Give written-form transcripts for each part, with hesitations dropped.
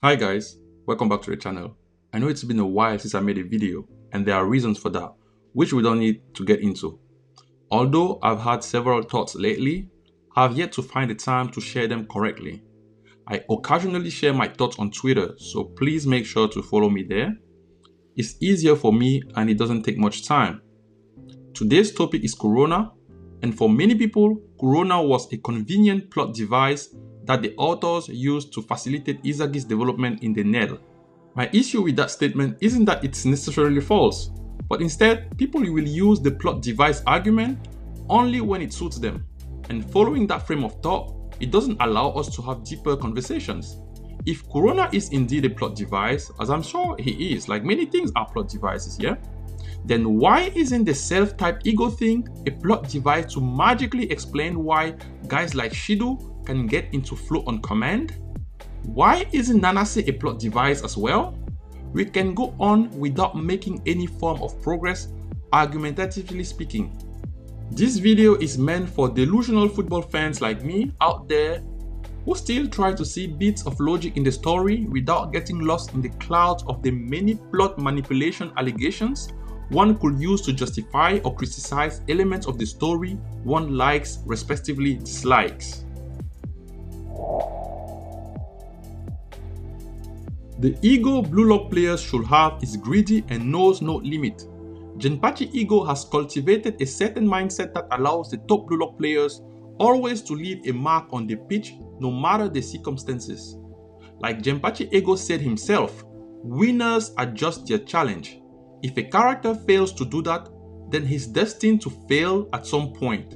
Hi guys, welcome back to the channel. I know it's been a while since I made a video and there are reasons for that, which we don't need to get into. Although I've had several thoughts lately, I've yet to find the time to share them correctly. I occasionally share my thoughts on Twitter, so please make sure to follow me there. It's easier for me and it doesn't take much time. Today's topic is Kurona, and for many people, Kurona was a convenient plot device that the authors used to facilitate Isagi's development in the Nel. My issue with that statement isn't that it's necessarily false, but instead, people will use the plot device argument only when it suits them. And following that frame of thought, it doesn't allow us to have deeper conversations. If Kurona is indeed a plot device, as I'm sure he is, like many things are plot devices, yeah? Then why isn't the self-type ego thing a plot device to magically explain why guys like Shido can get into flow on command? Why isn't Nanase a plot device as well? We can go on without making any form of progress, argumentatively speaking. This video is meant for delusional football fans like me out there who still try to see bits of logic in the story without getting lost in the clouds of the many plot manipulation allegations one could use to justify or criticize elements of the story one likes, respectively dislikes. The ego Blue Lock players should have is greedy and knows no limit. Genpachi Ego has cultivated a certain mindset that allows the top Blue Lock players always to leave a mark on the pitch no matter the circumstances. Like Genpachi Ego said himself, winners adjust their challenge. If a character fails to do that, then he's destined to fail at some point.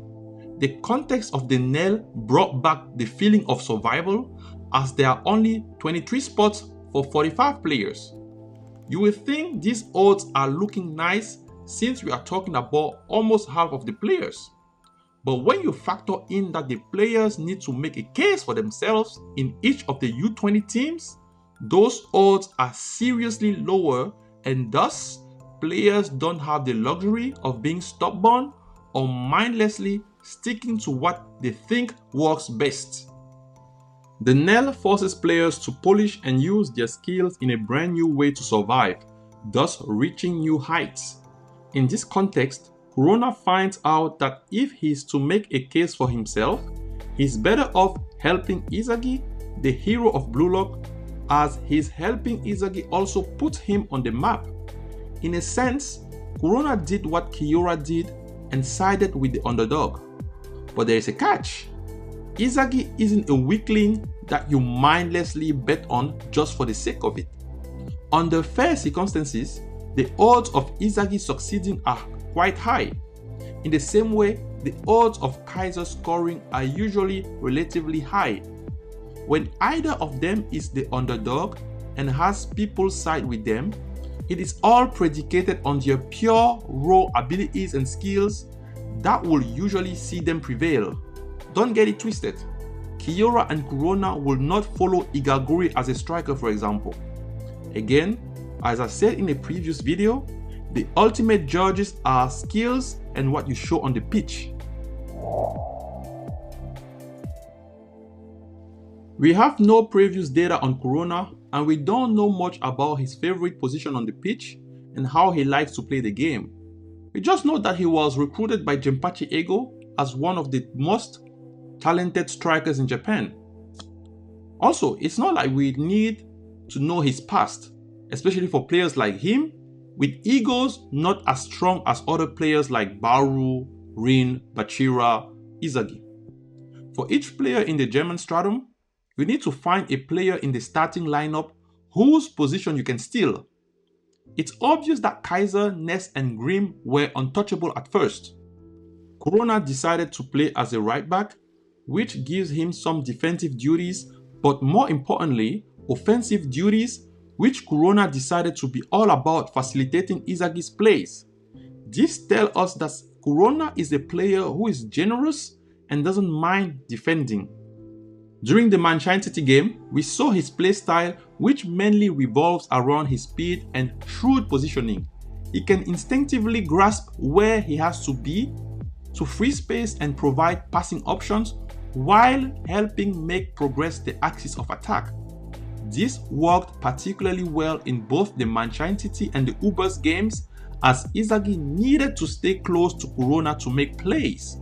The context of the Nel brought back the feeling of survival, as there are only 23 spots for 45 players. You will think these odds are looking nice since we are talking about almost half of the players. But when you factor in that the players need to make a case for themselves in each of the U20 teams, those odds are seriously lower, and thus players don't have the luxury of being stubborn or mindlessly sticking to what they think works best. The Nel forces players to polish and use their skills in a brand new way to survive, thus reaching new heights. In this context, Kurona finds out that if he's to make a case for himself, he's better off helping Isagi, the hero of Blue Lock, as his helping Isagi also puts him on the map. In a sense, Kurona did what Kikyow did and sided with the underdog. But there is a catch. Isagi isn't a weakling that you mindlessly bet on just for the sake of it. Under fair circumstances, the odds of Isagi succeeding are quite high. In the same way, the odds of Kaiser scoring are usually relatively high. When either of them is the underdog and has people side with them, it is all predicated on their pure raw abilities and skills that will usually see them prevail. Don't get it twisted. Kikyow and Kurona will not follow Igaguri as a striker, for example. Again, as I said in a previous video, the ultimate judges are skills and what you show on the pitch. We have no previous data on Kurona, and we don't know much about his favorite position on the pitch and how he likes to play the game. We just know that he was recruited by Genpachi Ego as one of the most talented strikers in Japan. Also, it's not like we need to know his past, especially for players like him, with egos not as strong as other players like Baru, Rin, Bachira, Isagi. For each player in the German stratum, you need to find a player in the starting lineup whose position you can steal. It's obvious that Kaiser, Ness and Grimm were untouchable at first. Kurona decided to play as a right back, which gives him some defensive duties, but more importantly, offensive duties, which Kurona decided to be all about facilitating Isagi's plays. This tells us that Kurona is a player who is generous and doesn't mind defending. During the Manchine City game, we saw his playstyle, which mainly revolves around his speed and shrewd positioning. He can instinctively grasp where he has to be to free space and provide passing options while helping make progress the axis of attack. This worked particularly well in both the Manchine City and the Ubers games, as Isagi needed to stay close to Kurona to make plays.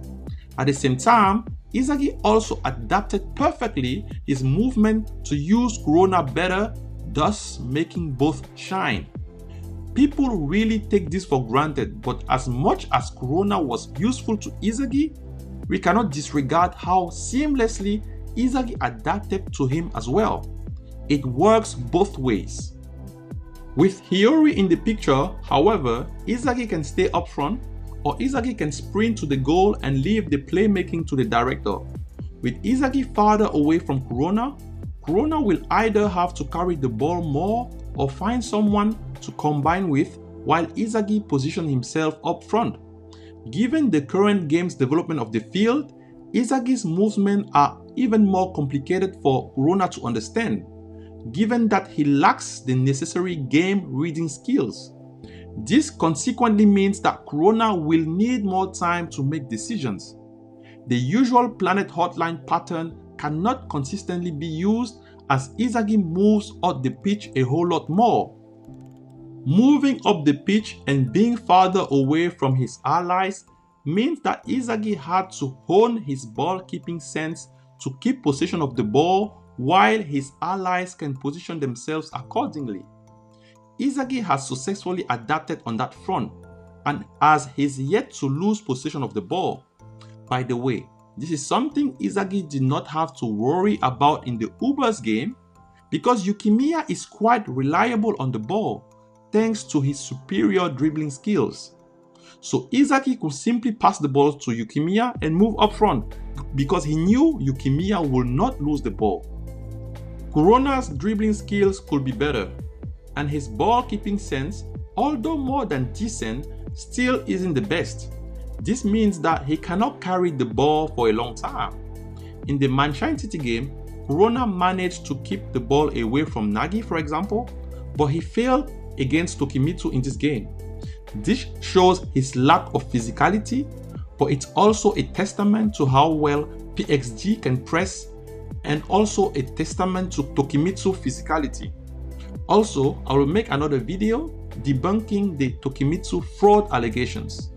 At the same time, Isagi also adapted perfectly his movement to use Kurona better, thus making both shine. People really take this for granted, but as much as Kurona was useful to Isagi, we cannot disregard how seamlessly Isagi adapted to him as well. It works both ways. With Hiyori in the picture, however, Isagi can stay up front, or Isagi can sprint to the goal and leave the playmaking to the director. With Isagi farther away from Kurona, Kurona will either have to carry the ball more or find someone to combine with, while Isagi positions himself up front. Given the current game's development of the field, Isagi's movements are even more complicated for Kurona to understand, given that he lacks the necessary game reading skills. This consequently means that Kurona will need more time to make decisions. The usual planet hotline pattern cannot consistently be used as Isagi moves up the pitch a whole lot more. Moving up the pitch and being farther away from his allies means that Isagi had to hone his ball keeping sense to keep possession of the ball while his allies can position themselves accordingly. Isagi has successfully adapted on that front and has yet to lose possession of the ball. By the way, this is something Isagi did not have to worry about in the Ubers game because Yukimiya is quite reliable on the ball thanks to his superior dribbling skills. So Isagi could simply pass the ball to Yukimiya and move up front because he knew Yukimiya would not lose the ball. Kurona's dribbling skills could be better, and his ball keeping sense, although more than decent, still isn't the best. This means that he cannot carry the ball for a long time. In the Manchine City game, Kurona managed to keep the ball away from Nagi, for example, but he failed against Tokimitsu in this game. This shows his lack of physicality, but it's also a testament to how well PXG can press and also a testament to Tokimitsu's physicality. Also, I will make another video debunking the Tokimitsu fraud allegations.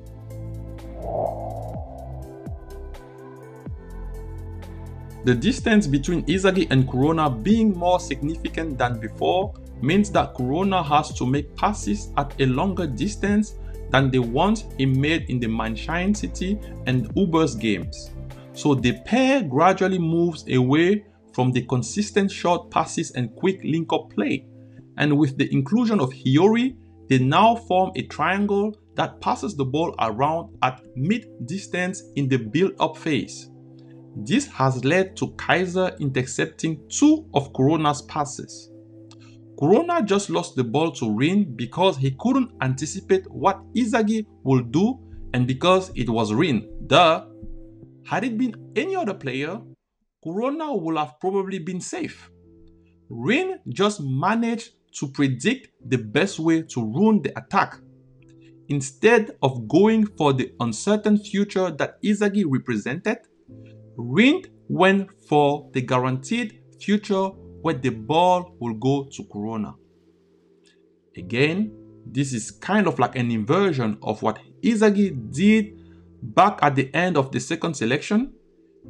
The distance between Isagi and Kurona being more significant than before means that Kurona has to make passes at a longer distance than the ones he made in the Manchine City and Ubers games. So the pair gradually moves away from the consistent short passes and quick link-up play. And with the inclusion of Hiyori, they now form a triangle that passes the ball around at mid-distance in the build-up phase. This has led to Kaiser intercepting 2 of Kurona's passes. Kurona just lost the ball to Rin because he couldn't anticipate what Isagi would do and because it was Rin. Duh! Had it been any other player, Kurona would have probably been safe. Rin just managed to predict the best way to ruin the attack. Instead of going for the uncertain future that Isagi represented, Rin went for the guaranteed future where the ball will go to Kurona. Again, this is kind of like an inversion of what Isagi did back at the end of the second selection.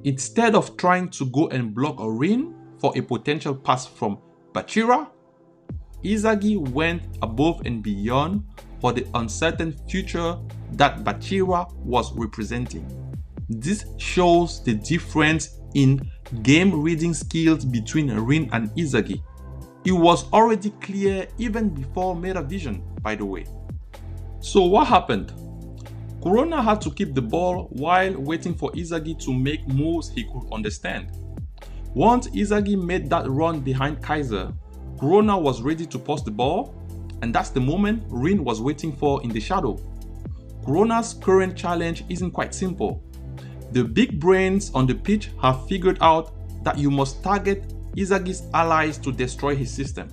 Instead of trying to go and block a Rin for a potential pass from Bachira, Isagi went above and beyond for the uncertain future that Bachira was representing. This shows the difference in game reading skills between Rin and Isagi. It was already clear even before Metavision, by the way. So what happened? Kurona had to keep the ball while waiting for Isagi to make moves he could understand. Once Isagi made that run behind Kaiser, Kurona was ready to pass the ball, and that's the moment Rin was waiting for in the shadow. Kurona's current challenge isn't quite simple. The big brains on the pitch have figured out that you must target Isagi's allies to destroy his system.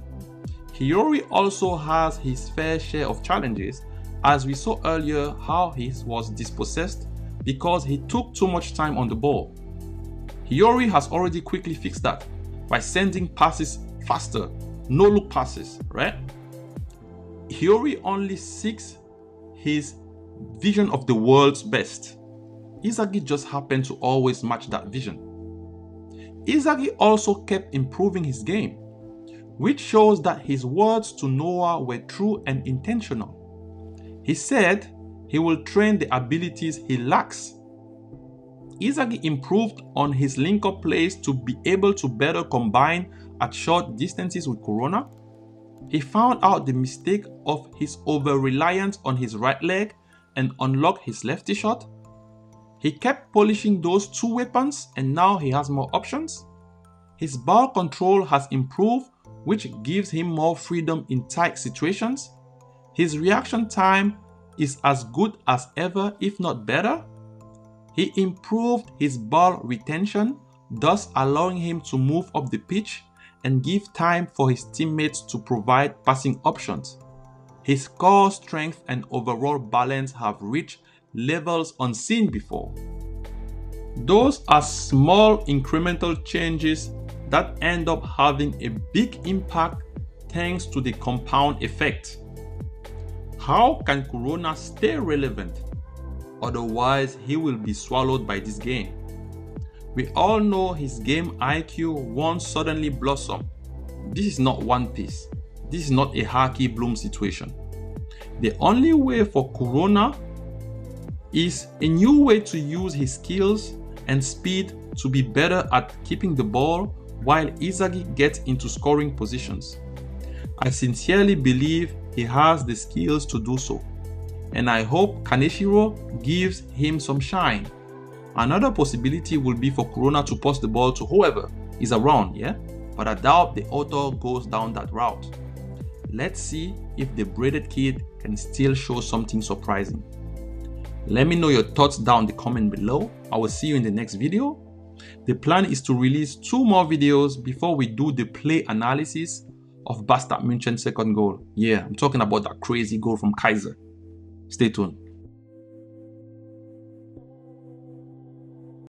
Hiyori also has his fair share of challenges, as we saw earlier how he was dispossessed because he took too much time on the ball. Hiyori has already quickly fixed that by sending passes faster, no look passes, right? Hiyori only seeks his vision of the world's best. Isagi just happened to always match that vision. Isagi also kept improving his game, which shows that his words to Noah were true and intentional. He said he will train the abilities he lacks. Isagi improved on his link-up plays to be able to better combine at short distances with Kurona. He found out the mistake of his over-reliance on his right leg and unlocked his lefty shot. He kept polishing those two weapons and now he has more options. His ball control has improved, which gives him more freedom in tight situations. His reaction time is as good as ever, if not better. He improved his ball retention, thus allowing him to move up the pitch and give time for his teammates to provide passing options. His core strength and overall balance have reached levels unseen before. Those are small incremental changes that end up having a big impact thanks to the compound effect. How can Kurona stay relevant? Otherwise, he will be swallowed by this game. We all know his game IQ won't suddenly blossom. This is not One Piece. This is not a Haki Bloom situation. The only way for Kurona is a new way to use his skills and speed to be better at keeping the ball while Isagi gets into scoring positions. I sincerely believe he has the skills to do so, and I hope Kaneshiro gives him some shine. Another possibility will be for Kurona to pass the ball to whoever is around, yeah? But I doubt the author goes down that route. Let's see if the braided kid can still show something surprising. Let me know your thoughts down in the comment below. I will see you in the next video. The plan is to release 2 more videos before we do the play analysis of Bastard München's second goal. Yeah, I'm talking about that crazy goal from Kaiser. Stay tuned.